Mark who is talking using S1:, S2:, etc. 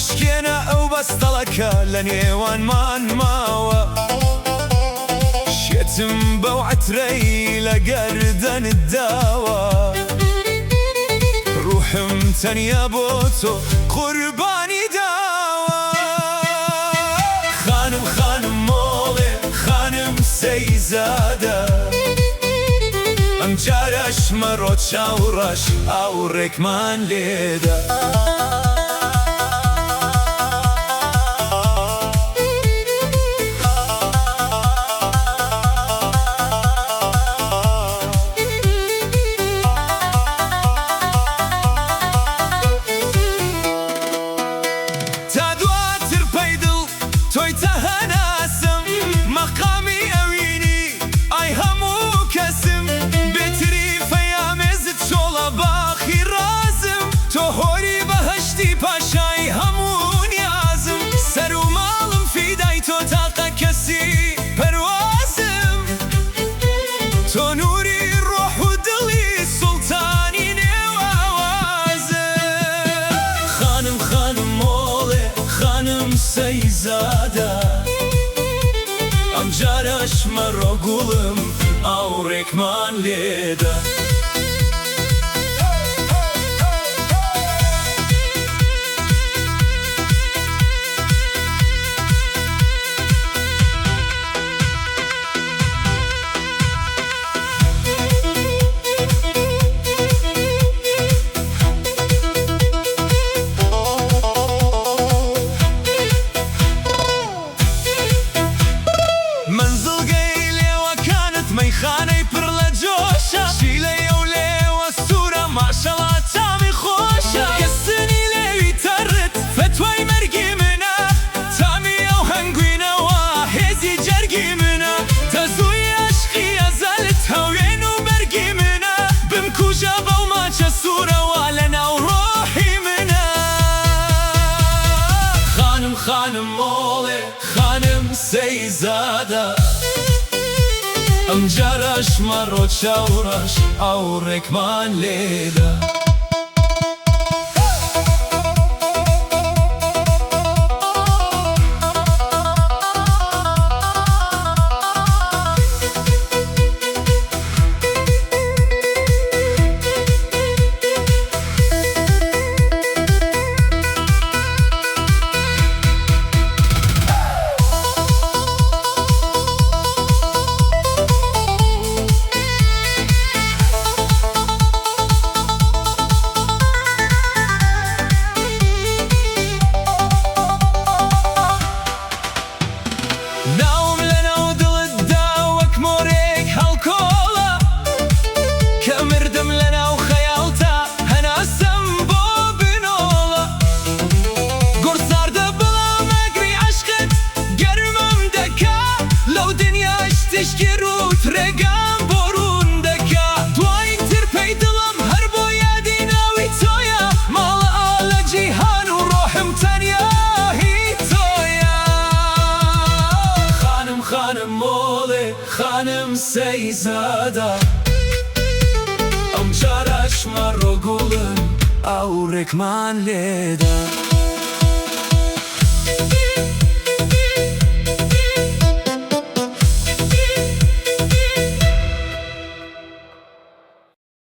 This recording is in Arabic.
S1: بشکێنە ئەو بەستەڵەکە لە نێوانمان ماوە شێتم بەو عەترەی لە گەردەنت داوە ڕوحم تەنیا بۆ تۆ قوربانی داوە خانم خانم مۆڵێ خانم سەیزادە ئەم جارەش مەڕۆ چاوڕەش ئاوڕێکمان لێدە تۆی تەهەناسم مەقامی ئەوینی ئای هەموو کەسم بێتری فەیامێزت چۆڵە باخی ڕازم تۆ هۆری بەهەشتی پاشای هەموو نیازم سەر و ماڵم فیدای تۆ تاقە کەسی پەروازم تۆ نووری ڕۆح و دڵی سوڵتانی نێو ئاوازم خانم خانم مۆڵێ خانم سەیزادە ئەم جارەش مەڕۆ گوڵم ئاوڕێکمان لێدە مەیخانەی پڕ لە جۆشە شیلەی ئەو لێوە سوورە ماشەڵا تامی خۆشە کەسنی لێوی تەڕت فتوای مەرگی منە تامی ئەو هەنگوینەوە هێزی جەرگی منە تەزووی عەشقی ئەزەلت هەوێن و بەرگی منە بمکوژە بەو ماچە سوورەوە لە ناو ڕۆحی منە خانم خانم مۆڵێ خانم سەیزادە ئەم جارەش مەڕۆ چاوڕەش ئاوڕێکمان لێدە ناوم لەناو دڵتدا وەک مۆرێک هەڵکۆڵە کە مردم لەناو خەیاڵتا هەناسەم بۆ بنۆڵە گورساردە بڵاو مەگری عەشقت گەرمەم دەکا لەو دنیاش تشکی ڕوت ڕێگام بۆ ڕوون دەکا دوایینتر پەی دڵم هەر بۆ یادی ناوی تۆیە ماڵە ئاڵە جیهان و ڕۆحم تەنیا خانم مۆڵێ خانم سەیزادە ئەم جارەش مەڕۆ گوڵم ئاوڕێکمان لێدە